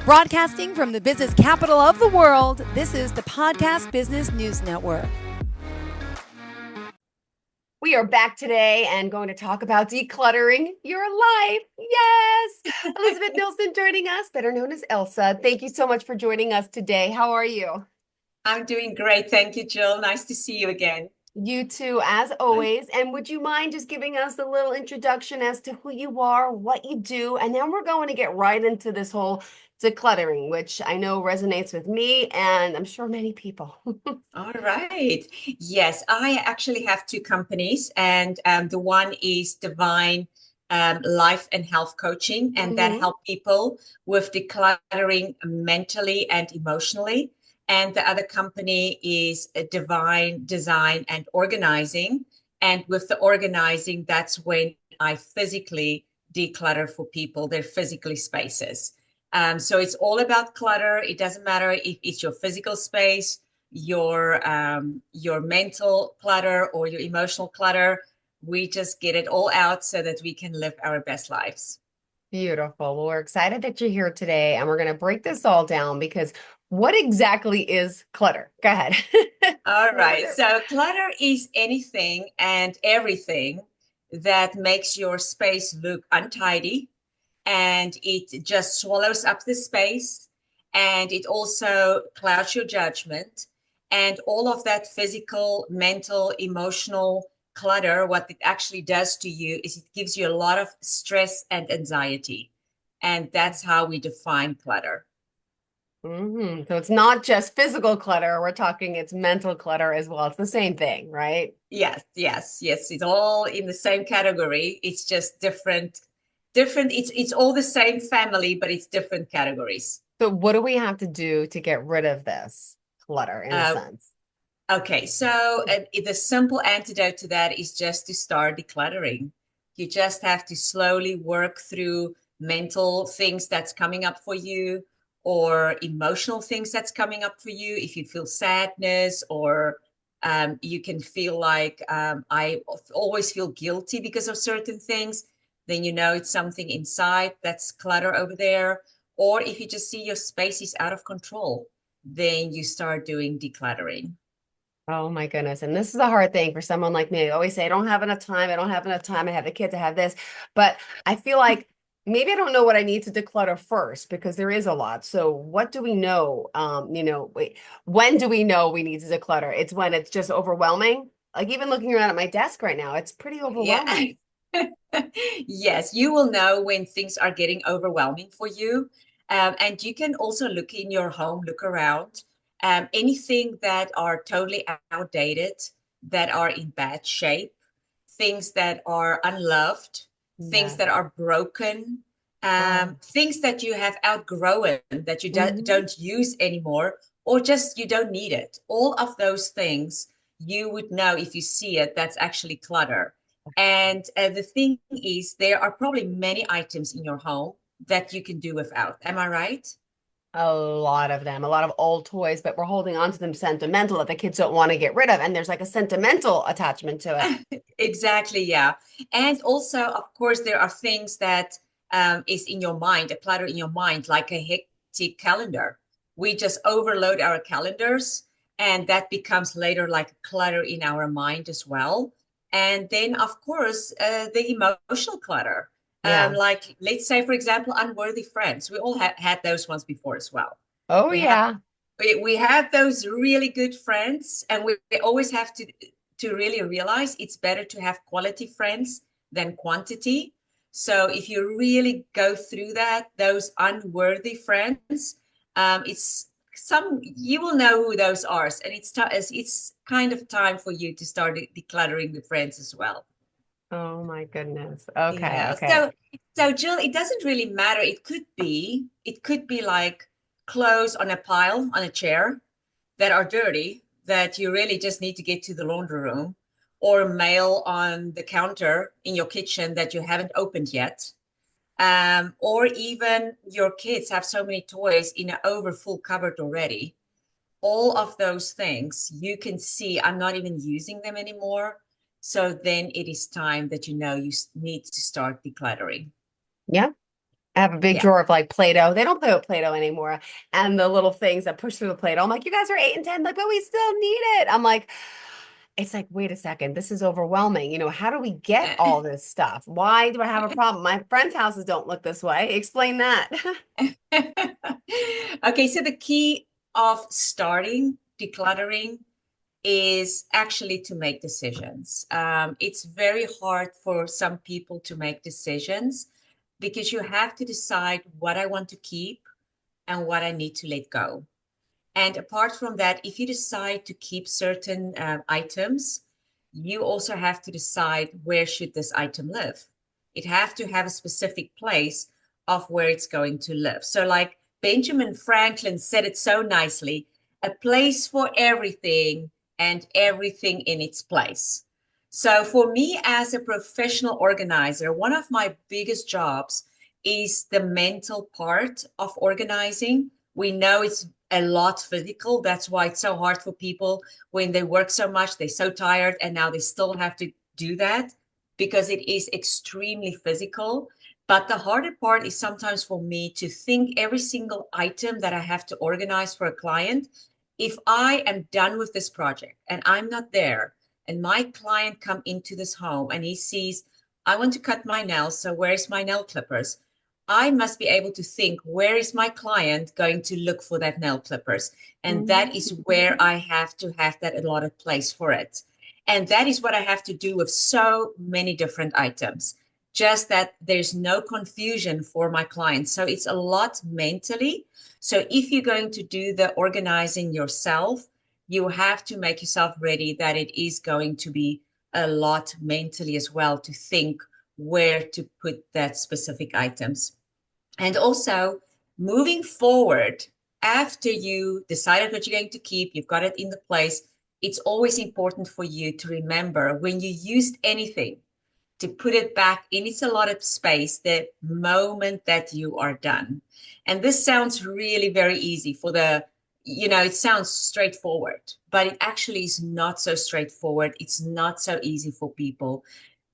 Broadcasting from the business capital of the world, this is the Podcast Business News Network. We are back today and going to talk about decluttering your life. Yes. Elizabeth Nilson joining us, better known as Elsa. Thank you so much for joining us today. How are you? I'm doing great. Thank you, Jill. Nice to see you again. You too, as always. And would you mind just giving us a little introduction as to who you are, what you do, and then we're going to get right into this whole decluttering, which I know resonates with me and I'm sure many people. All right. Yes, I actually have two companies, and the one is Divine Life and Health Coaching, and that help people with decluttering mentally and emotionally. And the other company is Divine Design and Organizing. And with the organizing, that's when I physically declutter for people, their physically spaces. So it's all about clutter. It doesn't matter if it's your physical space, your mental clutter, or your emotional clutter. We just get it all out so that we can live our best lives. Beautiful. Well, we're excited that you're here today and we're going to break this all down because what exactly is clutter? Go ahead. All right. So clutter is anything and everything that makes your space look untidy, and it just swallows up the space, and it also clouds your judgment. And all of that physical, mental, emotional clutter, what it actually does to you is it gives you a lot of stress and anxiety. And that's how we define clutter. So it's not just physical clutter. We're talking it's mental clutter as well. It's the same thing, right? Yes, yes, yes. It's all in the same category. It's just different. It's all the same family, but it's different categories. So what do we have to do to get rid of this clutter in a Uh, sense? Okay, so the simple antidote to that is just to start decluttering. You just have to slowly work through mental things that's coming up for you, or emotional things that's coming up for you. If you feel sadness, or you can feel like I always feel guilty because of certain things, then you know it's something inside that's clutter over there. Or if you just see your space is out of control, then you start doing decluttering. Oh my goodness. And this is a hard thing for someone like me. I always say, I don't have enough time. I don't have enough time. I have the kids. I have this. But I feel like maybe I don't know what I need to declutter first because there is a lot. So what do we know? Wait, when do we know we need to declutter? It's when it's just overwhelming. Like even looking around at my desk right now, it's pretty Yeah. overwhelming. Yes, you will know when things are getting overwhelming for you. And you can also look in your home, look around. Anything that are totally outdated, that are in bad shape, things that are unloved, things Yeah. that are broken, Oh. things that you have outgrown, that you Mhm. don't use anymore, or just you don't need it. All of those things you would know if you see it, that's actually clutter. And the thing is, there are probably many items in your home that you can do without. Am I right? A lot of them, a lot of old toys, but we're holding on to them sentimental that the kids don't want to get rid of. And there's like a sentimental attachment to it. Exactly, yeah. And also, of course, there are things that is in your mind, a clutter in your mind, like a hectic calendar. We just overload our calendars, and that becomes later like a clutter in our mind as well. And then, of course, the emotional clutter. Yeah. Like, let's say, for example, unworthy friends. We all had those ones before as well. Oh, We have yeah. we have those really good friends, and we always have to really realize it's better to have quality friends than quantity. So if you really go through that, those unworthy friends, it's some you will know who those are, and it's kind of time for you to start decluttering the friends as well. Oh, my goodness. Okay. Yeah. Okay. So Jill, it doesn't really matter. It could be like clothes on a pile on a chair that are dirty that you really just need to get to the laundry room, or mail on the counter in your kitchen that you haven't opened yet. Or even your kids have so many toys in an overfull cupboard already. All of those things you can see, I'm not even using them anymore. So then it is time that you know you need to start decluttering. Yeah. I have a big Yeah. drawer of like Play-Doh. They don't play with Play-Doh anymore. And the little things that push through the Play-Doh. I'm like, you guys are 8 and 10, like, but we still need it. I'm like, it's like, wait a second, this is overwhelming. How do we get all this stuff? Why do I have a problem? My friends' houses don't look this way. Explain that. Okay, so the key of starting decluttering is actually to make decisions. It's very hard for some people to make decisions because you have to decide what I want to keep and what I need to let go. And apart from that, if you decide to keep certain items, you also have to decide where should this item live. It have to have a specific place of where it's going to live. So like Benjamin Franklin said it so nicely, a place for everything and everything in its place. So for me as a professional organizer, one of my biggest jobs is the mental part of organizing. We know it's a lot physical. That's why it's so hard for people when they work so much, they're so tired, and now they still have to do that because it is extremely physical. But the harder part is sometimes for me to think every single item that I have to organize for a client. If I am done with this project and I'm not there, and my client come into this home and he sees, I want to cut my nails, so where's my nail clippers? I must be able to think, where is my client going to look for that nail clippers? And that is where I have to have that allotted place for it. And that is what I have to do with so many different items, just that there's no confusion for my clients. So it's a lot mentally. So if you're going to do the organizing yourself, you have to make yourself ready that it is going to be a lot mentally as well to think where to put that specific items. And also moving forward, after you decided what you're going to keep, you've got it in the place, it's always important for you to remember when you used anything to put it back in its allotted space the moment that you are done. And this sounds really very easy it sounds straightforward, but it actually is not so straightforward. It's not so easy for people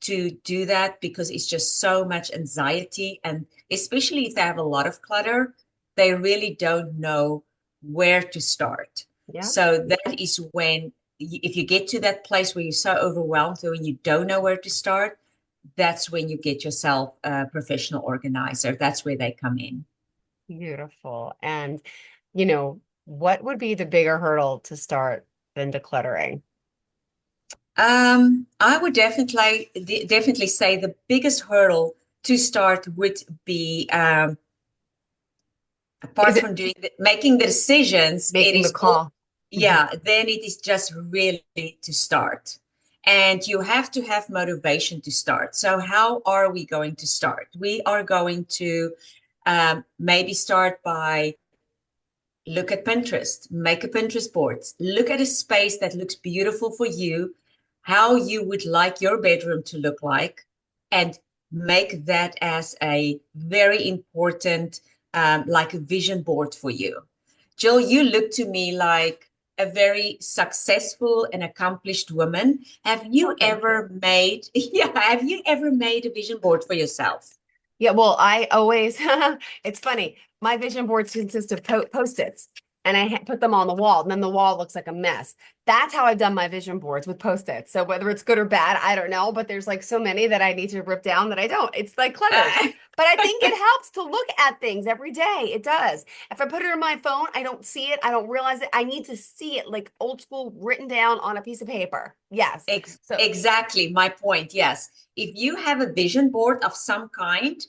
to do that because it's just so much anxiety. And especially if they have a lot of clutter, they really don't know where to start. Yeah. So that is when, if you get to that place where you're so overwhelmed or when you don't know where to start, that's when you get yourself a professional organizer. That's where they come in. Beautiful. And, what would be the bigger hurdle to start than decluttering? I would definitely say the biggest hurdle to start would be Is apart it from making the decisions, it making the is all, call? yeah, then it is just really to start. And you have to have motivation to start. So how are we going to start? We are going to maybe start by look at Pinterest, make a Pinterest board, look at a space that looks beautiful for you, how you would like your bedroom to look like, and make that as a very important, like a vision board for you. Jill, you look to me like a very successful and accomplished woman. Have you Oh, thank ever made, yeah, have you ever made a vision board for yourself? Yeah, well, I always, it's funny. My vision boards consist of Post-its, and I put them on the wall, and then the wall looks like a mess. That's how I've done my vision boards, with Post-its. So whether it's good or bad, I don't know, but there's like so many that I need to rip down that I don't. It's like cluttered. But I think it helps to look at things every day. It does. If I put it on my phone, I don't see it. I don't realize it. I need to see it like old school written down on a piece of paper. Yes. So Exactly my point. Yes. If you have a vision board of some kind,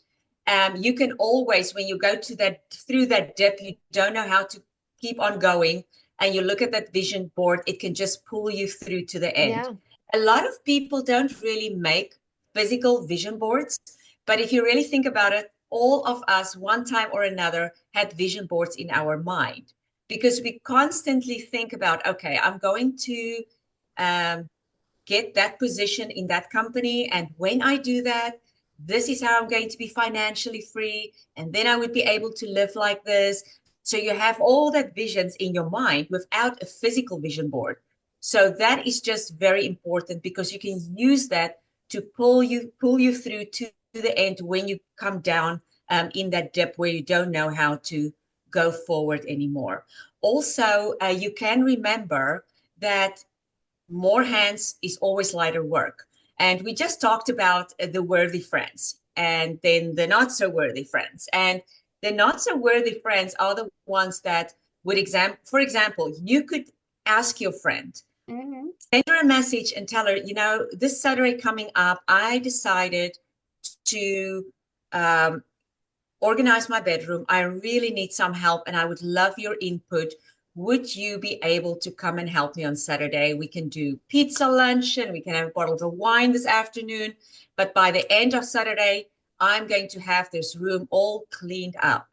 you can always, when you go to through that dip, you don't know how to keep on going, and you look at that vision board, it can just pull you through to the end. yeah. A lot of people don't really make physical vision boards, but if you really think about it, all of us, one time or another, had vision boards in our mind because we constantly think about, okay, I'm going to um, get that position in that company. And when I do that, this is how I'm going to be financially free. And then I would be able to live like this. So you have all that visions in your mind without a physical vision board. So that is just very important because you can use that to pull you through to the end when you come down in that dip where you don't know how to go forward anymore. Also, you can remember that more hands is always lighter work. And we just talked about the worthy friends and then the not so worthy friends. And the not so worthy friends are the ones that would for example, you could ask your friend, send her a message and tell her, this Saturday coming up, I decided to organize my bedroom. I really need some help and I would love your input. Would you be able to come and help me on Saturday? We can do pizza lunch and we can have bottles of wine this afternoon. But by the end of Saturday, I'm going to have this room all cleaned up.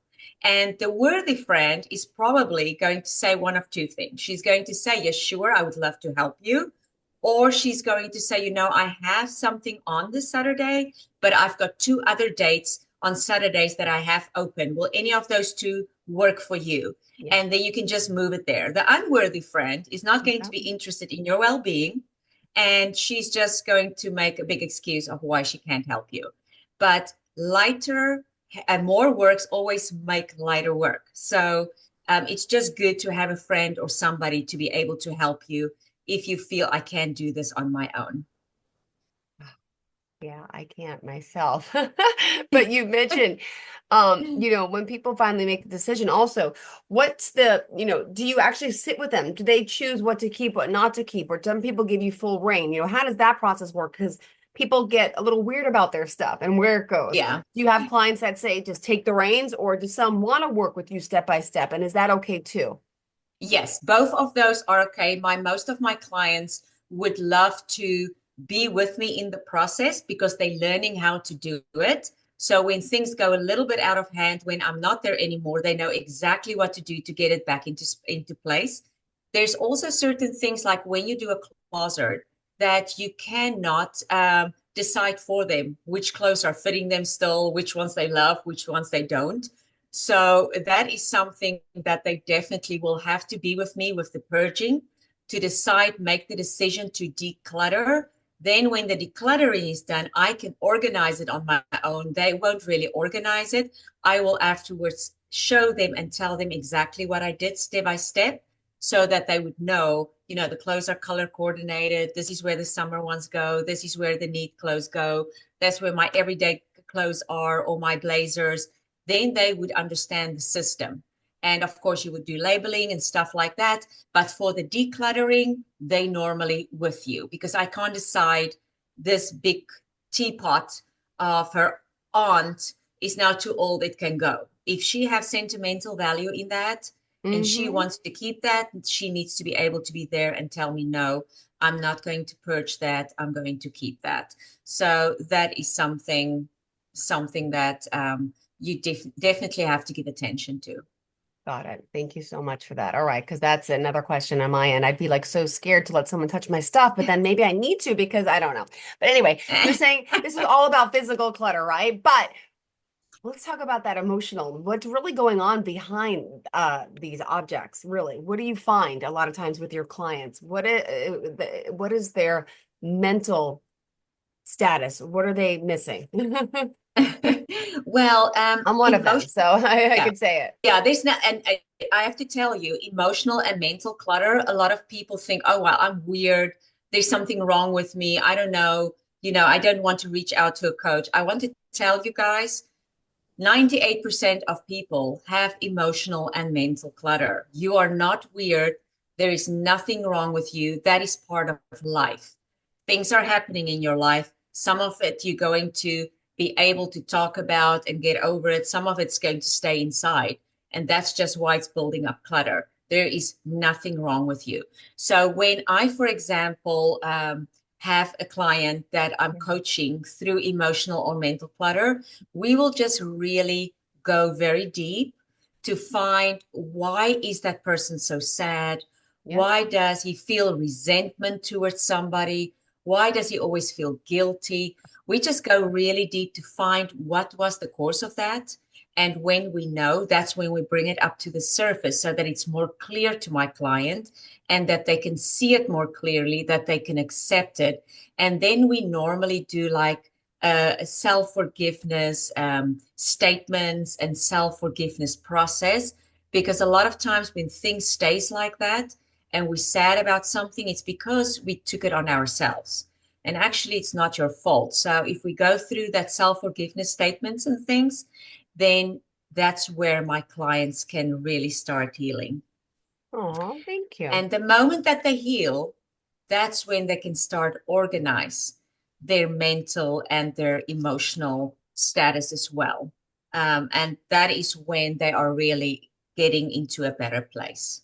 And the worthy friend is probably going to say one of two things. She's going to say, yes, sure, I would love to help you. Or she's going to say, I have something on this Saturday, but I've got 2 other dates on Saturdays that I have open. Will any of those 2 work for you? Yeah. And then you can just move it there. The unworthy friend is not going to be interested in your well-being, and she's just going to make a big excuse of why she can't help you. But lighter and more works always make lighter work. So it's just good to have a friend or somebody to be able to help you if you feel I can't do this on my own. Yeah, I can't myself. But you mentioned, when people finally make the decision, also, what's do you actually sit with them? Do they choose what to keep, what not to keep? Or some people give you full reign? How does that process work? Because people get a little weird about their stuff and where it goes. Yeah. Do you have clients that say, just take the reins, or do some want to work with you step by step? And is that okay too? Yes, both of those are okay. Most of my clients would love to be with me in the process because they're learning how to do it. So when things go a little bit out of hand, when I'm not there anymore, they know exactly what to do to get it back into place. There's also certain things like when you do a closet that you cannot decide for them which clothes are fitting them still, which ones they love, which ones they don't. So that is something that they definitely will have to be with me with the purging to decide, make the decision to declutter. Then when the decluttering is done, I can organize it on my own. They won't really organize it. I will afterwards show them and tell them exactly what I did step by step so that they would know, the clothes are color coordinated. This is where the summer ones go. This is where the neat clothes go. That's where my everyday clothes are, or my blazers. Then they would understand the system. And of course, you would do labeling and stuff like that. But for the decluttering, they normally with you because I can't decide this big teapot of her aunt is now too old, it can go. If she has sentimental value in that and she wants to keep that, she needs to be able to be there and tell me, no, I'm not going to purge that. I'm going to keep that. So that is something that you definitely have to give attention to. Got it. Thank you so much for that. All right, because that's another question on my end. I'd be like so scared to let someone touch my stuff, but then maybe I need to because I don't know. But anyway, you're saying this is all about physical clutter, right? But let's talk about that emotional. What's really going on behind these objects, really? What do you find a lot of times with your clients? What is their mental status? What are they missing? Well, I'm one of them, so I could say it. Yeah, there's not, and I have to tell you, emotional and mental clutter, a lot of people think, oh, well, I'm weird. There's something wrong with me. I don't know. I don't want to reach out to a coach. I want to tell you guys, 98% of people have emotional and mental clutter. You are not weird. There is nothing wrong with you. That is part of life. Things are happening in your life. Some of it you're going to be able to talk about and get over it. Some of it's going to stay inside. And that's just why it's building up clutter. There is nothing wrong with you. So when I, for example, have a client that I'm coaching through emotional or mental clutter, we will just really go very deep to find why is that person so sad? Yeah. Why does he feel resentment towards somebody? Why does he always feel guilty? We just go really deep to find what was the cause of that. And when we know, that's when we bring it up to the surface so that it's more clear to my client and that they can see it more clearly, that they can accept it. And then we normally do like a self-forgiveness statements and self-forgiveness process, because a lot of times when things stays like that and we're sad about something, it's because we took it on ourselves. And actually, it's not your fault. So if we go through that self-forgiveness statements and things, then that's where my clients can really start healing. Oh, thank you. And the moment that they heal, that's when they can start organize their mental and their emotional status as well. And that is when they are really getting into a better place.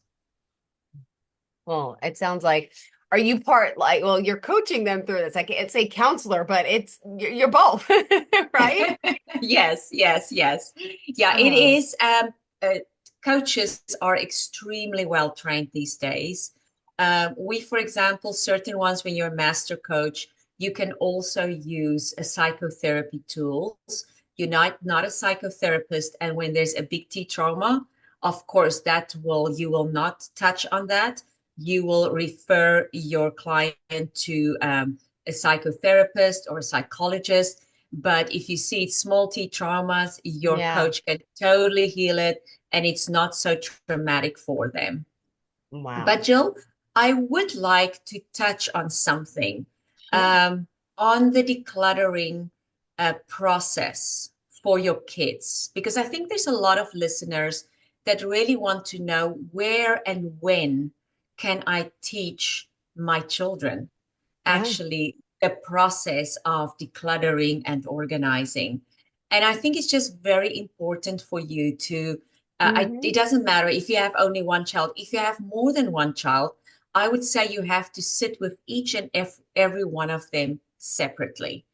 Well, it sounds like, are you part like, well, you're coaching them through this. I can't say counselor, but you're both, right? Yes, yes, yes. Yeah, it Oh, is. Coaches are extremely well trained these days. We, for example, certain ones, when you're a master coach, you can also use a psychotherapy tools. You're not a psychotherapist, and when there's a big T trauma, of course, you will not touch on that. You will refer your client to a psychotherapist or a psychologist. But if you see small T traumas, your yeah. coach can totally heal it, and it's not so traumatic for them. But Wow. Jill, I would like to touch on something Sure. on the decluttering process for your kids, because I think there's a lot of listeners that really want to know where and when can I teach my children Yeah. actually the process of decluttering and organizing. And I think it's just very important for you to, Hmm. it doesn't matter if you have only one child, if you have more than one child, I would say you have to sit with each and every one of them separately.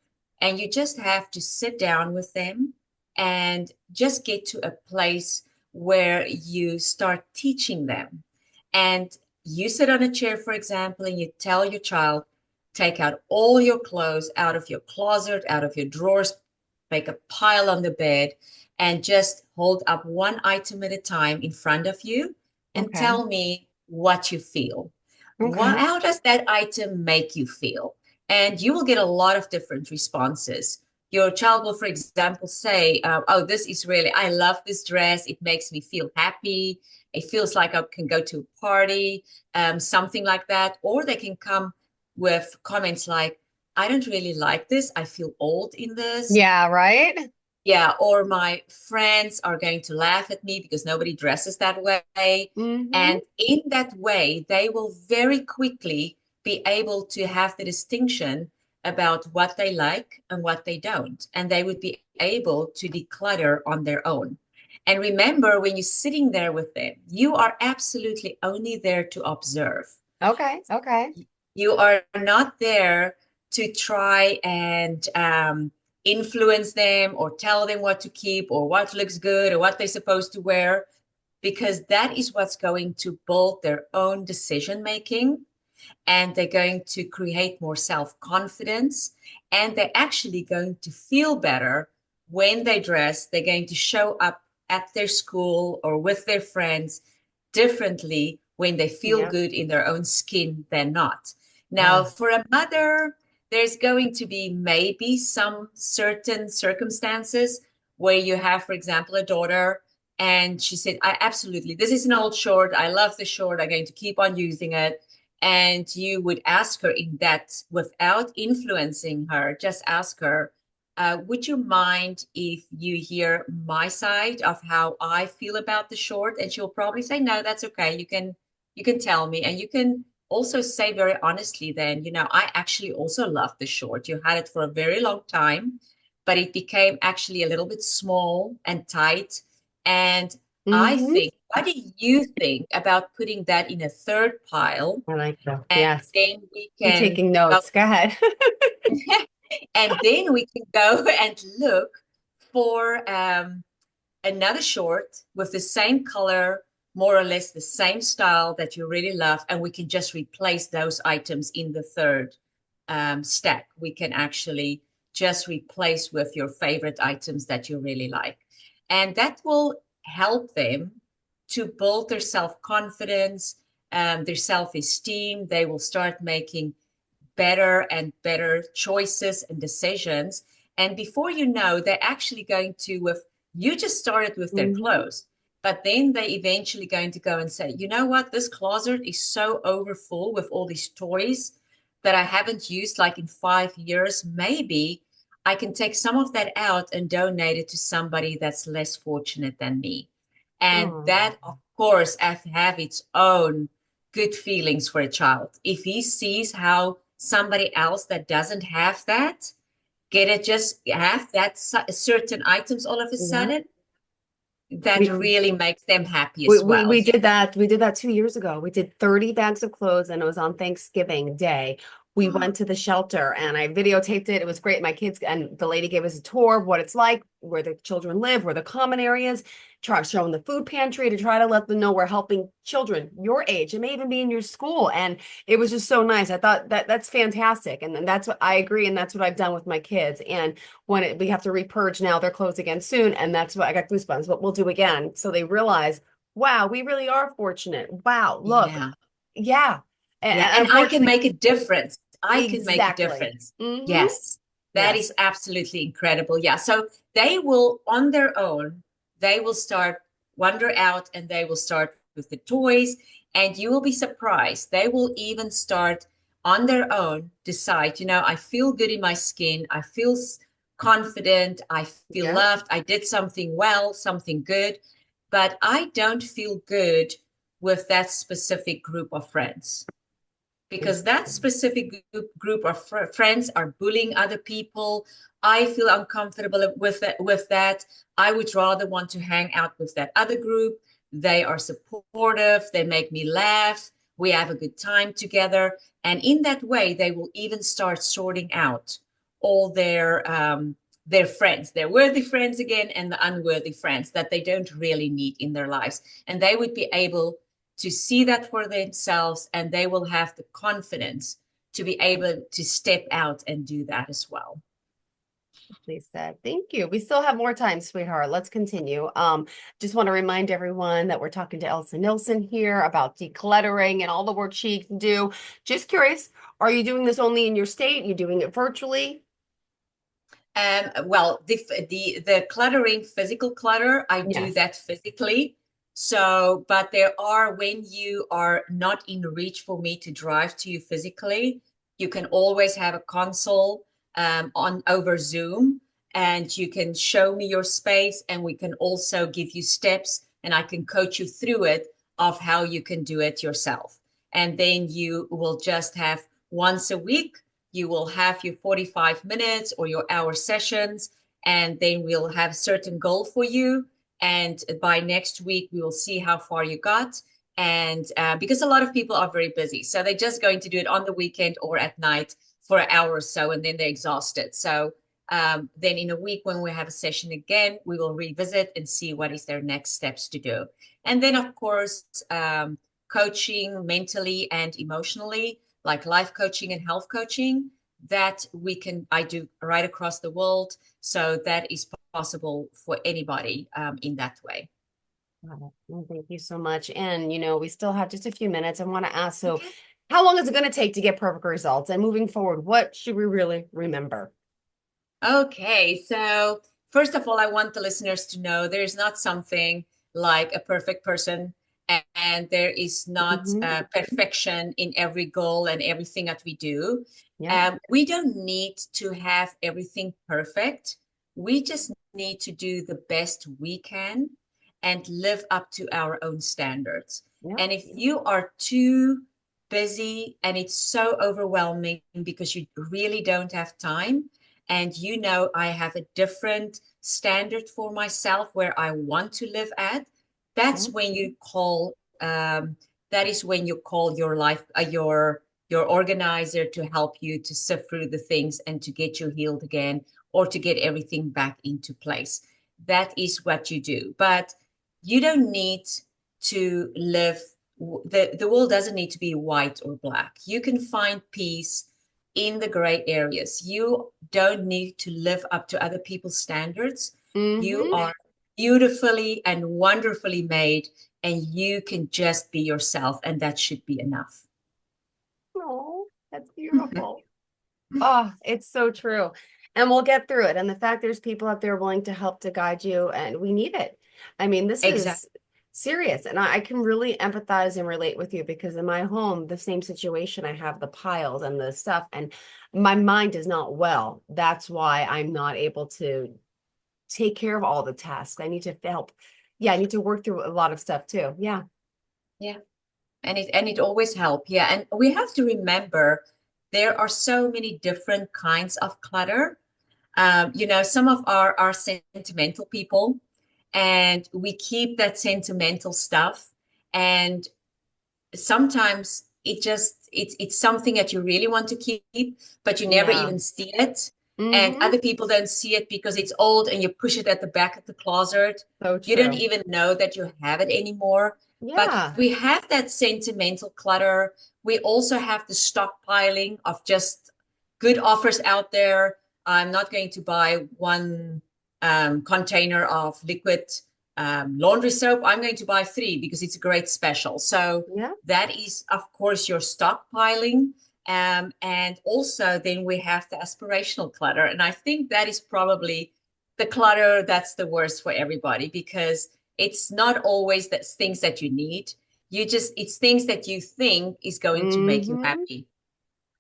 And you just have to sit down with them and just get to a place where you start teaching them. And you sit on a chair, for example, and you tell your child, take out all your clothes out of your closet, out of your drawers, make a pile on the bed, and just hold up one item at a time in front of you and Okay. tell me what you feel. Okay. How does that item make you feel? And you will get a lot of different responses. Your child will, for example, say, oh, this is really, I love this dress. It makes me feel happy. It feels like I can go to a party, something like that. Or they can come with comments like, I don't really like this. I feel old in this. Yeah, right? Yeah, or my friends are going to laugh at me because nobody dresses that way. Hmm. And in that way, they will very quickly be able to have the distinction about what they like and what they don't. And they would be able to declutter on their own. And remember, when you're sitting there with them, you are absolutely only there to observe. Okay. Okay. You are not there to try and influence them or tell them what to keep or what looks good or what they're supposed to wear, because that is what's going to build their own decision making, and they're going to create more self-confidence, and they're actually going to feel better when they dress. They're going to show up at their school or with their friends differently when they feel Yeah. good in their own skin than not. Now, Oh, for a mother, there's going to be maybe some certain circumstances where you have, for example, a daughter, and she said, I absolutely, this is an old short. I love the short. I'm going to keep on using it. And you would ask her in that, without influencing her, just ask her, would you mind if you hear my side of how I feel about the short? And she'll probably say, no, that's okay. You can tell me. And you can also say very honestly then, I actually also love the short. You had it for a very long time, but it became actually a little bit small and tight. And I hmm. think, what do you think about putting that in a third pile? I like that. And Yes. then we I'm can taking go, notes. Go ahead. and then we can go and look for another short with the same color, more or less the same style that you really love, and we can just replace those items in the third stack. We can actually just replace with your favorite items that you really like. And that will help them to build their self-confidence, their self-esteem. They will start making better and better choices and decisions. And before you know, they're actually going to, with you just started with their Mm-hmm. clothes, but then they eventually going to go and say, you know what, this closet is so overfull with all these toys that I haven't used like in 5 years. Maybe I can take some of that out and donate it to somebody that's less fortunate than me. And Oh, that, of course, have its own good feelings for a child. If he sees how somebody else that doesn't have that, get it, just have that certain items all of a yeah. sudden, that We really makes them happy We, as we well. we did that. We did that 2 years ago. We did 30 bags of clothes, and it was on Thanksgiving Day. We went to the shelter and I videotaped it. It was great. My kids and the lady gave us a tour of what it's like, where the children live, where the common areas, try showing the food pantry to try to let them know we're helping children your age. It may even be in your school. And it was just so nice. I thought that's fantastic. And then that's what I agree. And that's what I've done with my kids. And we have to repurge now their clothes again soon. And that's what I got goosebumps, but we'll do again. So they realize, wow, we really are fortunate. Wow, look. Yeah. Yeah. Yeah. And And I can unfortunately, make a difference. I can make a exactly. difference. Hmm. Yes. That Yes. is absolutely incredible. Yeah. So they will, on their own, they will start wander out and they will start with the toys. And you will be surprised. They will even start on their own, decide, I feel good in my skin. I feel confident. I feel Yeah. loved. I did something well, something good, but I don't feel good with that specific group of friends because that Interesting. specific group of friends are bullying other people. I feel uncomfortable with that. I would rather want to hang out with that other group. They are supportive, they make me laugh, we have a good time together, and in that way they will even start sorting out all their friends, their worthy friends again, and the unworthy friends that they don't really need in their lives, and they would be able to see that for themselves, and they will have the confidence to be able to step out and do that as well. Please said. Thank you. We still have more time, sweetheart. Let's continue. Just want to remind everyone that we're talking to Elsa Nilson here about decluttering and all the work she can do. Just curious, are you doing this only in your state? You doing it virtually? Well, the cluttering, physical clutter, I do Yes. that physically. So, but there are, when you are not in reach for me to drive to you physically, you can always have a console on over Zoom, and you can show me your space, and we can also give you steps, and I can coach you through it of how you can do it yourself. And then you will just have once a week you will have your 45 minutes or your hour sessions, and then we'll have a certain goal for you. And by next week, we will see how far you got. And because a lot of people are very busy, so they're just going to do it on the weekend or at night for an hour or so, and then they're exhausted. So then in a week, when we have a session again, we will revisit and see what is their next steps to do. And then, of course, coaching mentally and emotionally, like life coaching and health coaching, that I do right across the world. So that is possible for anybody in that way. Well, thank you so much. And, we still have just a few minutes. I want to ask, so Okay. how long is it going to take to get perfect results? And moving forward, what should we really remember? Okay. So first of all, I want the listeners to know there's not something like a perfect person, and there is not Hmm. perfection in every goal and everything that we do. Yeah. We don't need to have everything perfect. We just need to do the best we can and live up to our own standards. Yeah. And if you are too busy and it's so overwhelming because you really don't have time, and I have a different standard for myself where I want to live at, Yeah. that's when you call that is when you call your life your organizer to help you to sift through the things and to get you healed again, or to get everything back into place. That is what you do. But you don't need to live, the world doesn't need to be white or black. You can find peace in the gray areas. You don't need to live up to other people's standards. You Hmm. are beautifully and wonderfully made, and you can just be yourself, and that should be enough. Oh, that's beautiful. Oh, it's so true. and we'll get through it. And the fact there's people out there willing to help to guide you, and we need it. I mean, this Exactly. is serious, and I can really empathize and relate with you because in my home, the same situation, I have the piles and the stuff, and my mind is not well. That's why I'm not able to take care of all the tasks. I need to help. Yeah, I need to work through a lot of stuff too. Yeah. Yeah. And it always helps. Yeah. And we have to remember there are so many different kinds of clutter. Some of our sentimental people, and we keep that sentimental stuff. And sometimes it's something that you really want to keep, but you never Yeah. even see it. And Mm-hmm. other people don't see it because it's old and you push it at the back of the closet. So You don't true. even know that you have it anymore. But Yeah. we have that sentimental clutter. We also have the stockpiling of just good offers out there. I'm not going to buy one container of liquid laundry soap. I'm going to buy 3 because it's a great special. So Yeah. that is, of course, your stockpiling. And also then we have the aspirational clutter. And I think that is probably the clutter that's the worst for everybody because it's not always that things that you need. It's things that you think is going to make you Mm-hmm. happy.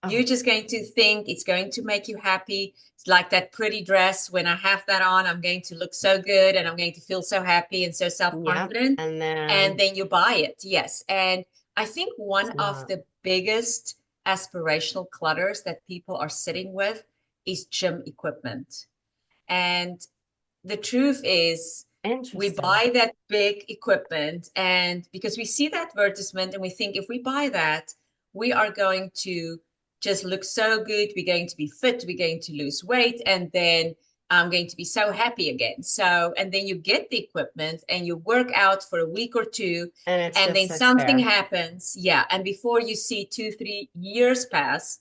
You're Oh, just going to think it's going to make you happy. It's like that pretty dress. When I have that on, I'm going to look so good and I'm going to feel so happy and so yeah. self-confident. And And then then you buy it. Yes. And I think one it's of not the biggest aspirational clutters that people are sitting with is gym equipment. And the truth is, we interesting. buy that big equipment, and because we see that advertisement and we think if we buy that, we are going to just look so good. We're going to be fit. We're going to lose weight. And then I'm going to be so happy again. So, and then you get the equipment and you work out for a week or two, And it's and just then sits something there. happens. Yeah. And before you see 2, 3 years pass,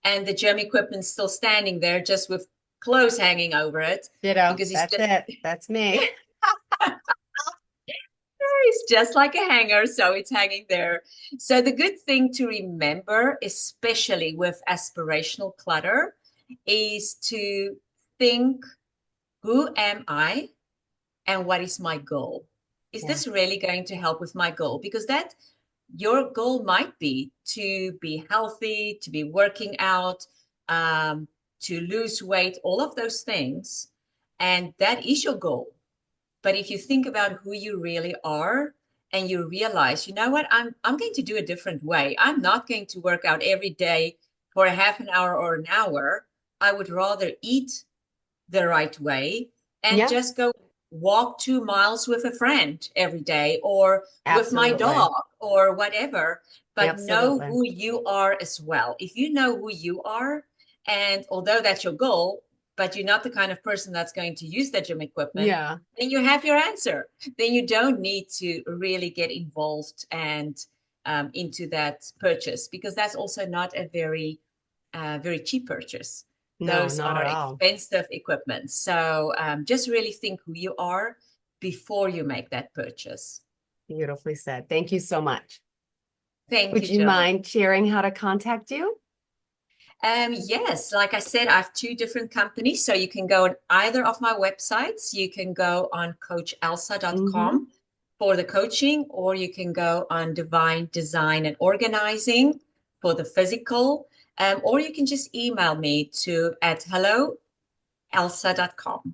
and the gym equipment's still standing there just with clothes hanging over it Ditto. because it's That's just it. That's me. it's just like a hanger, so it's hanging there. So the good thing to remember, especially with aspirational clutter, is to think, who am I and what is my goal? Is Yeah. this really going to help with my goal? Because that your goal might be to be healthy, to be working out, to lose weight, all of those things. And that is your goal. But if you think about who you really are and you realize, you know what, I'm going to do a different way. I'm not going to work out every day for a half an hour or an hour. I would rather eat the right way and Yeah. just go walk 2 miles with a friend every day or with my Absolutely. dog or whatever. But know Absolutely. who you are as well. If you know who you are, and although that's your goal, but you're not the kind of person that's going to use that gym equipment, Yeah. then you have your answer. Then you don't need to really get involved and into that purchase because that's also not a very cheap purchase. No, Those not are at all. expensive equipment. So just really think who you are before you make that purchase. Beautifully said. Thank you so much. Thank Would you, you Jill. mind sharing how to contact you? Yes, like I said, I have 2 different companies. So you can go on either of my websites. You can go on Mm-hmm. coachelsa.com for the coaching, or you can go on Divine Design and Organizing for the physical, or you can just email me to at hello@elsa.com.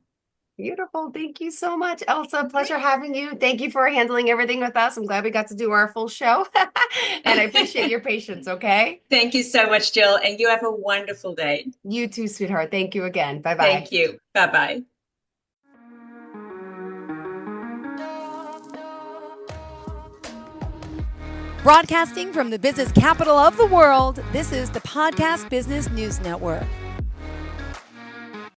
Beautiful. Thank you so much, Elsa. Pleasure having you. Thank you for handling everything with us. I'm glad we got to do our full show. And I appreciate your patience, okay? Thank you so much, Jill, and you have a wonderful day. You too, sweetheart. Thank you again. Bye-bye. Thank you. Bye bye. Broadcasting from the business capital of the world, this is the Podcast Business News Network.